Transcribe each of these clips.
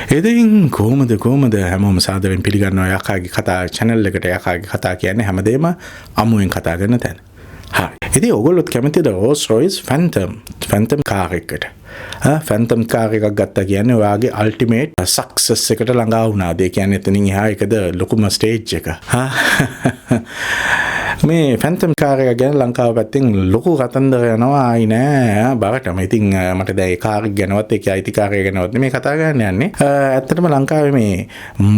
ඉතින් කොහොමද හැමෝම සාදරයෙන් පිළිගන්නවා යකාගේ කතා channel එකට යකාගේ කතා කියන්නේ හැමදේම අමුවෙන් කතා කරන තැන. හරි. ඉතින් ඔයගොල්ලොත් කැමතිද Rolls Royce Phantom car එකට? Phantom car එකක් ගත්තා කියන්නේ ඔයාගේ ultimate success එකට ළඟා වුණාද? ඒ කියන්නේ එතනින් එහා එකද ලොකුම stage එක. මේ Phantom car එක ගැන ලංකාව පැත්තෙන් ලොකු කතන්දර යනවා ආයි නෑ බරටම. ඉතින් මට දැන් ඒ කාර් එක ගැනවත් ඒකේ අයිතිකාරය ගැනවත් නෙමෙයි කතා කරන්න යන්නේ. ඇත්තටම ලංකාවේ මේ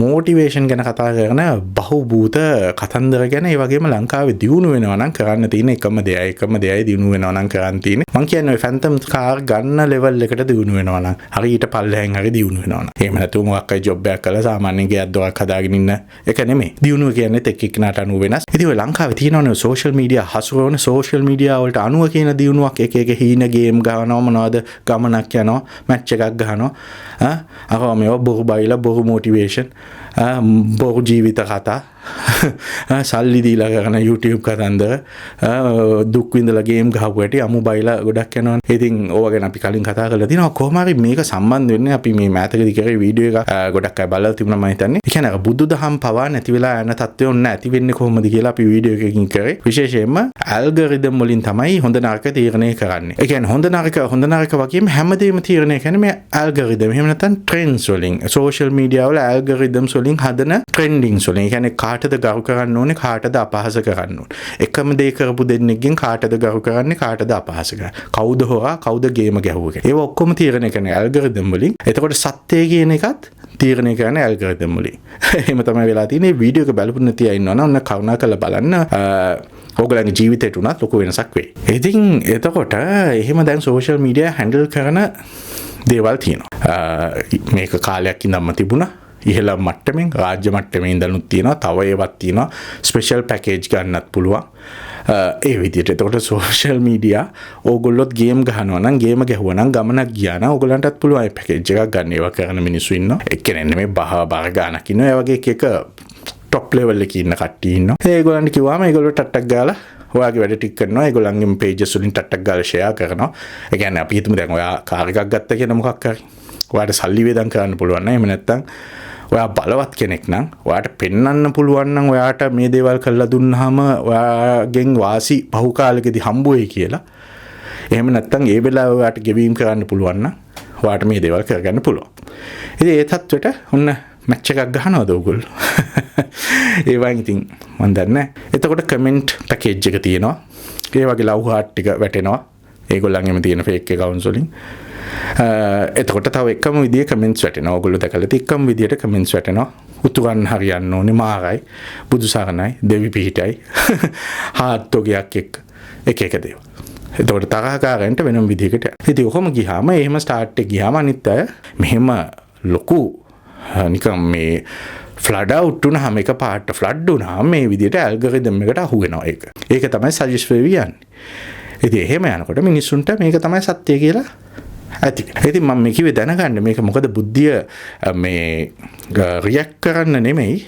motivation ගැන කතා කරන බහුබූත කතන්දර ගැන ඒ වගේම ලංකාවේ දියුණු වෙනවා නම් කරන්න තියෙන එකම දෙයයි දියුණු වෙනවා නම් කරන්න තියෙන්නේ. මං කියන්නේ ඔය Phantom car ගන්න level එකට දියුණු වෙනවා නම් හරියට පල්ලෙහෙන් හරි දියුණු වෙනවා නම්. එහෙම නැතුව මොකක් හරි job එකක් කරලා සාමාන්‍යයෙන් ගෙයක් දොරක් හදාගෙන ඉන්න එක නෙමෙයි. දියුණුව කියන්නේ එක් එක්කනට අනුව වෙනස්. ඉතින් ඔය ලංකාවේ තියෙනවනේ social media හසුරවන social media වලට අනුව කියන දියුණුවක් එක හීන ගේම් ගහනවා මොනවද ගමනක් යනවා මැච් එකක් ගහනවා අරවා මේවා බොරු බයිලා බොරු motivation බොරු ජීවිත කතා සල්ලි දීලා කරන YouTube කතන්දර දුක් විඳලා ගේම් ගහපු ඇටි අමු බයිලා ගොඩක් යනවා. ඉතින් ඕවා ගැන අපි කලින් කතා කරලා තිනවා. කොහොම හරි මේක සම්බන්ධ වෙන්නේ අපි මේ මෑතකදී කරේ වීඩියෝ එකක් ගොඩක් අය බලලා තිබුණා මම හිතන්නේ. ඒ කියන්නේ බුදුදහම පවා නැති වෙලා යන තත්ත්වය ඔන්න ඇති වෙන්නේ කොහොමද කියලා අපි වීඩියෝ එකකින් කරේ. විශේෂයෙන්ම ඇල්ගොරිතම් වලින් තමයි හොඳ නරක තීරණය කරන්නේ. ඒ කියන්නේ හොඳ නරක වගේම හැමදේම තීරණය කරන්නේ මේ ඇල්ගොරිතම්. එහෙම නැත්නම් ට්‍රෙන්ඩ්ස් වලින් social media වල ඇල්ගොරිතම්ස් වලින් හදන ට්‍රෙන්ඩින්ග්ස් වලින්. ඒ කියන්නේ කාටද ගරු කරන්න ඕනේ කාටද අපහාස කරන්න ඕනේ. එකම දේ කරපු දෙන්නෙක්ගෙන් කාටද ගරු කරන්නේ කාටද අපහාස කරන්නේ. කවුද හොරා කවුද ගේම ගැහුවේ. ඒව ඔක්කොම තීරණය කරන්නේ ඇල්ගොරිතම් වලින්. එතකොට සත්‍යය කියන එකත් තීරණය කරන්නේ ඇල්ගොරිතම් වලින්. එහෙම තමයි වෙලා තියෙන්නේ. වීඩියෝ එක බලපු නැති අය ඉන්නවනම් ඔන්න කරුණාකරලා බලන්න. ඔයගොල්ලන්ගේ ජීවිතේට උනත් ලොකු වෙනසක් වෙයි. ඉතින් එතකොට එහෙම දැන් social media handle කරන දේවල් තියෙනවා. මේක කාලයක් ඉඳන්ම තිබුණා. ඉහළ මට්ටමින් රාජ්‍ය මට්ටමේ ඉඳනුත් තියෙනවා. තව ඒවත් තියෙනවා. ස්පෙෂල් පැකේජ් ගන්නත් පුළුවන්. ඒ විදිහට. එතකොට සෝෂල් මීඩියා ඕගොල්ලොත් ගේම් ගහනවා නම් ගේම ගැහුවා නම් ගමනක් ගියා නම් ඕගොල්ලන්ටත් පුළුවන් ඒ පැකේජ් එකක් ගන්න. ඒවා කරන මිනිස්සු ඉන්නවා. එක්කෙනෙක් නෙමෙයි බර ගානක් ඉන්නවා. ඒ වගේ එක টপ ලෙවල් එකේ ඉන්න කට්ටිය ඉන්නවා. ඒගොල්ලන්ට කිව්වම ඒගොල්ලෝ ටට්ටක් ගාලා ඔයාගේ වැඩ ටික කරනවා. ඒගොල්ලන්ගේ පේජස් වලින් ටට්ටක් ගාලා ෂෙයා කරනවා. ඒ කියන්නේ අපි හිතමු දැන් ඔයා කාර් එකක් ගත්තා කියන මොකක් හරි. ඔයාට සල්ලි වේදම් කරන්න පුළුවන් නෑ. එහෙම නැත්නම් ඔයා බලවත් කෙනෙක් නම් ඔයාට පෙන්වන්න පුළුවන් නම් ඔයාට මේ දේවල් කරලා දුන්නාම ඔයාගෙන් වාසි පහු කාලෙකදී හම්බ වෙයි කියලා. එහෙම නැත්නම් ඒ වෙලාව ඔයාට ගෙවීම් කරන්න පුළුවන් නම් ඔයාට මේ දේවල් කරගන්න පුළුවන්. ඉතින් ඒ තත්ත්වෙට ඔන්න මැච් එකක් ගහනවද ඔයගොල්ලෝ? ඒ වගේ ඉතින් මන් දන්නේ. එතකොට කමෙන්ට් පැකේජ් එක තියෙනවා. ඒ වගේ ලව් හાર્ට් ටික වැටෙනවා. ඒගොල්ලන්ගෙම තියෙන ෆේක් accounts වලින්. එතකොට තව එකම විදිහේ කමෙන්ට්ස් වැටෙනවා. ඔයගොල්ලෝ දැකලා එකම විදිහට කමෙන්ට්ස් වැටෙනවා. උතුරන් හරියන්න ඕනේ මාරයි බුදු සරණයි දෙවි පිහිටයි හාත්ෝගයක් එක දේවල්. එතකොට තරහකාරයන්ට වෙනම විදිහකට. ඉතින් ඔහොම ගියාම එහෙම ස්ටාර්ට් එක ගියාම අනිත් අය මෙහෙම ලොකු නිකන් මේ ෆ්ලඩ් අවුට් වුණාම එක පාට ෆ්ලඩ් වුණාම මේ විදිහට ඇල්ගොරිතම් එකට අහු වෙනවා ඒක. ඒක තමයි සජෙස්ට් වෙවි යන්නේ. ඉතින් එහෙම යනකොට මිනිස්සුන්ට මේක තමයි සත්‍ය කියලා ඇති. ඉතින් මම මේ කිව්වේ දැනගන්න මේක මොකද බුද්ධිය මේ රියැක්ට් කරන්න නෙමෙයි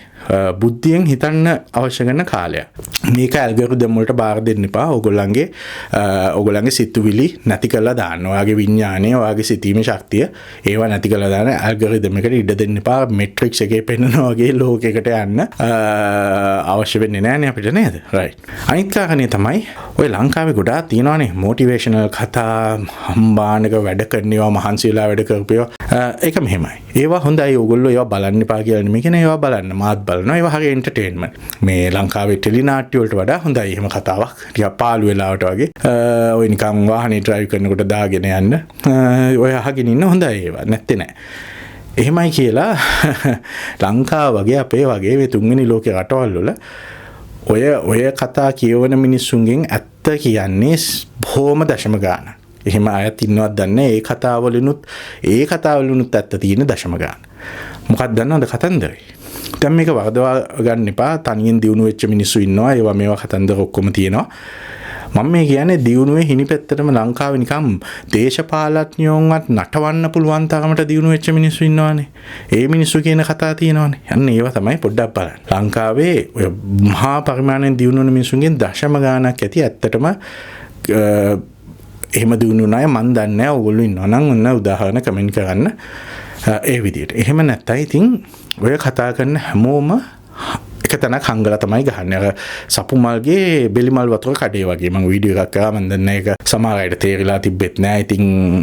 බුද්ධියෙන් හිතන්න අවශ්‍ය කරන කාලයක්. මේක ඇල්ගොරිතම් වලට බාර දෙන්න එපා. ඕගොල්ලන්ගේ සිතුවිලි නැති කරලා දාන්න. ඔයාගේ විඥානය, ඔයාගේ සිතීමේ ශක්තිය ඒවා නැති කරලා දාන්න ඇල්ගොරිතම් එකට ඉඩ දෙන්න එපා. මෙට්‍රික්ස් එකේ පෙන්නනවා වගේ ලෝකයකට යන්න අවශ්‍ය වෙන්නේ නැහැනේ අපිට නේද? රයිට්. අනිත් කාරණේ තමයි ඔය ලංකාවේ ගොඩාක් තියෙනවානේ මොටිවේෂනල් කතා, හම්බානක වැඩ කරනවා, මහන්සි වෙලා වැඩ කරපියෝ. ඒක මෙහෙමයි. ඒවා හොඳයි. ඕගොල්ලෝ ඒවා බලන්න එපා කියලා නෙමෙයි කියන්නේ ඒවා බලන්න. මාත් බලනවා. ඒවා හරිය එන්ටර්ටේන්මන්ට්. මේ ලංකාවේ ටෙලිනාට්‍ය වලට වඩා හොඳයි එහෙම කතාවක්. ටිකක් පාළු වෙලාවට වගේ. ඔය නිකන් වාහනේ ඩ්‍රයිව් කරනකොට දාගෙන යන්න. ඔය අහගෙන ඉන්න හොඳයි ඒවා. නැත්තේ නෑ. එහෙමයි කියලා ලංකාව වගේ අපේ වගේ මේ තුන්වෙනි ලෝකේ රටවල් වල ඔය කතා කියවන මිනිස්සුන්ගෙන් ඇත්ත කියන්නේ බොහොම දශම ගානක්. එහෙම අයත් ඉන්නවත් දන්නේ ඒ කතාවලුනුත් ඇත්ත තියෙන දශම ගාන. මොකක්ද දන්නවද කතන්දරේ? දැන් මේක වරදවා ගන්න එපා. තනියෙන් දියුණු වෙච්ච මිනිස්සු ඉන්නවා. ඒවා මේවා කතන්දර ඔක්කොම තියෙනවා. මම මේ කියන්නේ දියුණුවේ හිණි පැත්තටම ලංකාවේ නිකම් දේශපාලඥයෝන්වත් නටවන්න පුළුවන් තරමට දියුණු වෙච්ච මිනිස්සු ඉන්නවානේ. ඒ මිනිස්සු කියන කතා තියෙනවානේ. අන්න ඒවා තමයි පොඩ්ඩක් බලන්න. ලංකාවේ ඔය මහා පරිමාණයෙන් දියුණු වෙන මිනිස්සුන්ගෙන් දශම ගාණක් ඇති ඇත්තටම එහෙම දියුණු නැහැ මන් දන්නේ නැහැ. ඕගොල්ලෝ ඉන්නවා නම් ඔන්න උදාහරණ කමෙන්ට් කරන්න. ඒ විදිහට. එහෙම නැත්නම් ඉතින් ඔය කතා කරන හැමෝම එක තැනක් හංගලා තමයි ගහන්නේ. අර සපු මල්ගේ බෙලි මල් වතුර කඩේ වගේ. මම වීඩියෝ එකක් කරා මම දන්නේ ඒක සමහර අයට තේරිලා තිබෙත් නෑ. ඉතින්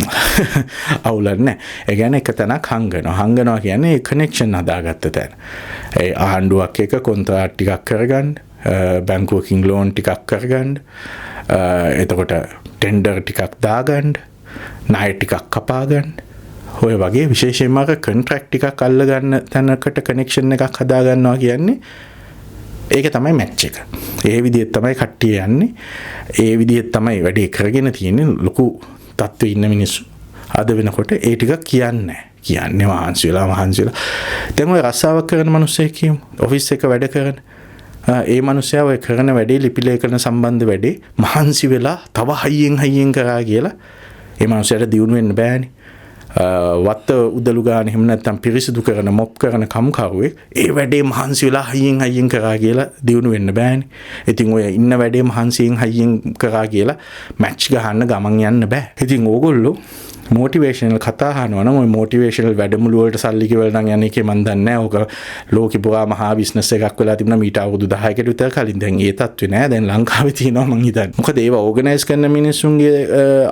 අවුලක් නෑ. ඒ කියන්නේ එක තැනක් හංගනවා. හංගනවා කියන්නේ කනෙක්ෂන් හදාගත්ත තැන. ඒ ආණ්ඩුවක් එක කොන්ත්‍රාත් ටිකක් කරගන්න, බැංකුවකින් ලෝන් ටිකක් කරගන්න, එතකොට ටෙන්ඩර් ටිකක් දාගන්න, ණය ටිකක් කපා ගන්න. ඔය වගේ විශේෂයෙන්ම කොන්ට්‍රැක්ට් ටිකක් අල්ල ගන්න තැනකට කනෙක්ෂන් එකක් හදා ගන්නවා කියන්නේ ඒක තමයි මැච් එක. ඒ විදිහට තමයි කට්ටිය යන්නේ. ඒ විදිහට තමයි වැඩේ කරගෙන තියෙන්නේ. ලොකු තත්ත්වෙ ඉන්න මිනිස්සු අද වෙනකොට ඒ ටික කියන්නේ මහන්සි වෙලා. දැන් ඔය රස්සාවක් කරන මිනිස්සෙක් කියමු. ඔෆිස් එක වැඩ කරන ඒ මිනිස්සයා ඔය කරන වැඩේ ලිපිලේඛන සම්බන්ධ වැඩේ මහන්සි වෙලා තව හයියෙන් කරා කියලා ඒ මිනිස්සයාට දියුණු වෙන්න බෑනේ. වත්ත උදළු ගන්න එහෙම නැත්නම් පිරිසිදු කරන මොප් කරන කම්කරුවෙක් ඒ වැඩේ මහන්සි වෙලා හයියෙන් කරා කියලා දියුණු වෙන්න බෑනේ. ඉතින් ඔය ඉන්න වැඩේ මහන්සියෙන් හයියෙන් කරා කියලා මැච් ගහන්න ගමන් යන්න බෑ. ඉතින් ඕගොල්ලෝ මොටිවේෂනල් කතා අහනවා නම් ඔය මොටිවේෂනල් වැඩමුළු වලට සල්ලි ගෙවලා නම් යන්නේ කේ මන් දන්නේ නැහැ. ඕක ලෝකෙ පුරා මහා බිස්නස් එකක් වෙලා තිබුණා මීට අවුරුදු 10කට විතර කලින්. දැන් ඒ තත්ත්වේ නෑ. දැන් ලංකාවේ තියෙනවා මං හිතන්නේ. මොකද ඒවා ඕගනයිස් කරන මිනිස්සුන්ගේ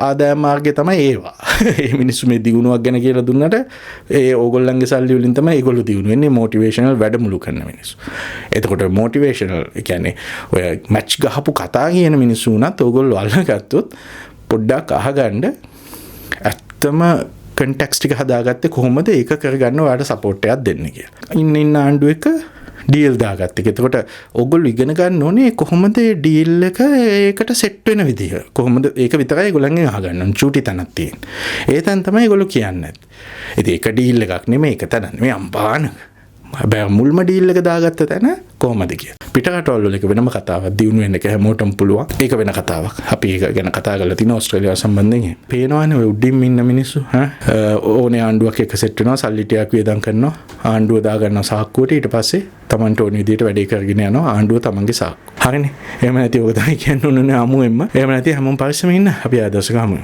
ආදායම් මාර්ගය තමයි ඒවා. මේ මිනිස්සු මේ දියුණුවක් ගැන කියලා දුන්නට ඒ ඕගොල්ලන්ගේ සල්ලි වලින් තමයි ඒගොල්ලෝ දියුණු වෙන්නේ. මොටිවේෂනල් වැඩමුළු කරන මිනිස්සු. එතකොට මොටිවේෂනල් කියන්නේ ඔය මැච් ගහපු කතා කියන මිනිස්සු උනත් ඕගොල්ලෝ අල්ලගත්තොත් පොඩ්ඩක් අහගන්න ඇත්තම කන්ටෙක්ස්ට් එක හදාගත්තේ කොහොමද ඒක කරගන්න ඔයාලට සපෝට් එකක් දෙන්න කියලා. ඉන්න ආණ්ඩුව එක ඩීල් දාගත්ත එක. එතකොට ඕගොල්ලෝ ඉගෙන ගන්න ඕනේ කොහොමද මේ ඩීල් එක ඒකට සෙට් වෙන විදිහ. කොහොමද ඒක විතරයි ඒගොල්ලන්ගෙන් අහගන්න ඕන. චූටි තැනක් තියෙන. ඒ තැන තමයි ඒගොල්ලෝ කියන්නේ. ඉතින් ඒක ඩීල් එකක් නෙමෙයි. ඒක තැන නෙමෙයි අම්පාන. හැබැයි මුල්ම ඩීල් එක දාගත්ත තැන කොහොමද කියලා. පිටරටවල වල එක වෙනම කතාවක්. දියුණු වෙන්න එක හැමෝටම පුළුවන්. ඒක වෙන කතාවක්. අපි ඒක ගැන කතා කරලා තිනවා ඕස්ට්‍රේලියාව සම්බන්ධයෙන්. පේනවනේ ඔය උඩින් ඉන්න මිනිස්සු ඕනේ ආණ්ඩුවක් එක සෙට් වෙනවා, සල්ලි ටිකක් වියදම් කරනවා, ආණ්ඩුව දා ගන්නවා සාක්කුවට. ඊට පස්සේ Tamanට ඕන විදිහට වැඩේ කරගෙන යනවා ආණ්ඩුව තමන්ගේ සාක්කුව. හරිනේ. එහෙම නැති ඔක තමයි කියන්න ඕනේ අමුෙන්ම. එහෙම නැති හැමෝම පරිස්සමෙන් ඉන්න. අපි ආදර්ශ ගමු.